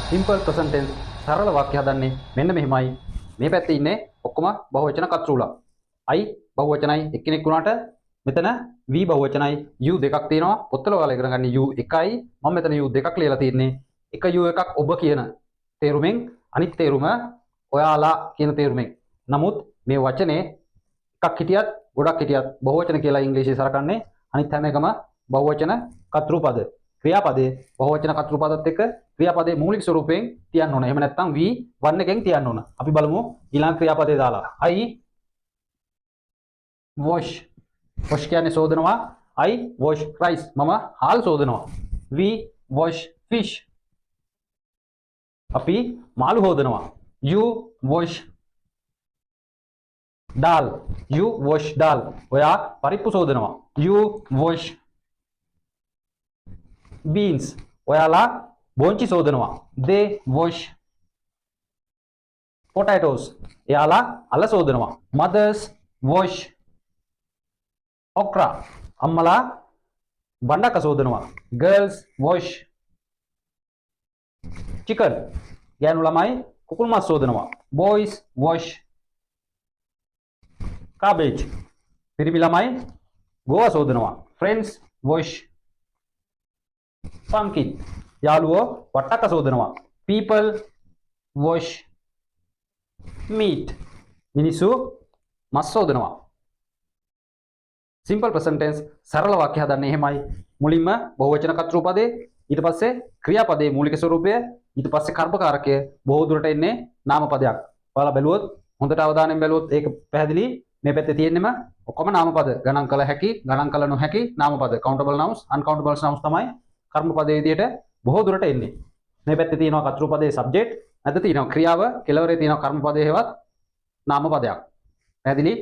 Simple present tense සරල වාක්‍ය හදන්නේ මෙන්න මෙහිමයි. මේ පැත්තේ ඉන්නේ ඔක්කොම බහුවචන කර්තෘලා. I බහුවචනයි එක්කෙනෙක් වුණාට මෙතන V බහුවචනයි U දෙකක් තියෙනවා. පොත්වල ඔයාලා ඉගෙන ගන්න U එකයි. මම මෙතන U දෙකක් ලියලා තියෙන්නේ. එක U එකක් ඔබ කියන තේරුමෙන් අනිත් තේරුම ඔයාලා කියන තේරුමෙන්. නමුත් මේ වචනේ එකක් හිටියත් ගොඩක් හිටියත් බහුවචන කියලා ඉංග්‍රීසියේ සලකන්නේ අනිත් හැම එකම බහුවචන කර්තෘපද. ක්‍රියාපදේ බහුවචන කර්තෘපදත් එක්ක ක්‍රියාපදේ මූලික ස්වරූපයෙන් තියන්න ඕන. එහෙම නැත්නම් V1 එකෙන් තියන්න ඕන. අපි බලමු ඊළඟ ක්‍රියාපදේ දාලා. I wash. wash කියන්නේ සෝදනවා. I wash rice. මම හාල් සෝදනවා. We wash fish. අපි මාළු හොදනවා. You wash dal. You wash dal. ඔයා පරිප්පු සෝදනවා. You wash beans. ඔයාලා බොන්චි සෝදනවා. They wash potatoes. එයාලා අල සෝදනවා. Mothers wash okra. අම්මලා බණ්ඩක සෝදනවා. Girls wash chicken. ගෑනු ළමයි කුකුල් මස් සෝදනවා. Boys wash cabbage. පිරිමි ළමයි ගෝවා සෝදනවා. Friends wash pumpkin. යාළුවෝ වට්ටක්ක සෝදනවා. People wash meat. මිනිස්සු මස් සෝදනවා. සිම්පල් ප්‍රසන්ට් ටෙන්ස් සරල වාක්‍ය හදන්නේ එහෙමයි. මුලින්ම බහුවචන කර්තෘපදේ, ඊට පස්සේ ක්‍රියාපදේ මූලික ස්වරූපය, ඊට පස්සේ කර්මකාරකය, බොහෝ දුරට එන්නේ නාමපදයක්. ඔයාලා බැලුවොත් හොඳට අවධානයෙන් බැලුවොත් ඒක පැහැදිලි. මේ පැත්තේ තියෙන්නම ඔක්කොම නාමපද. ගණන් කළ හැකි, ගණන් කළ නොහැකි නාමපද. countable nouns, uncountable nouns තමයි කර්මපදයේ විදියට බොහෝ දුරට එන්නේ. මේ පැත්තේ තියෙනවා කර්තෘපදයේ subject, නැත්නම් තියෙනවා ක්‍රියාව, කෙලවරේ තියෙනවා කර්මපදයේ හේවත් නාමපදයක්. පැහැදිලි?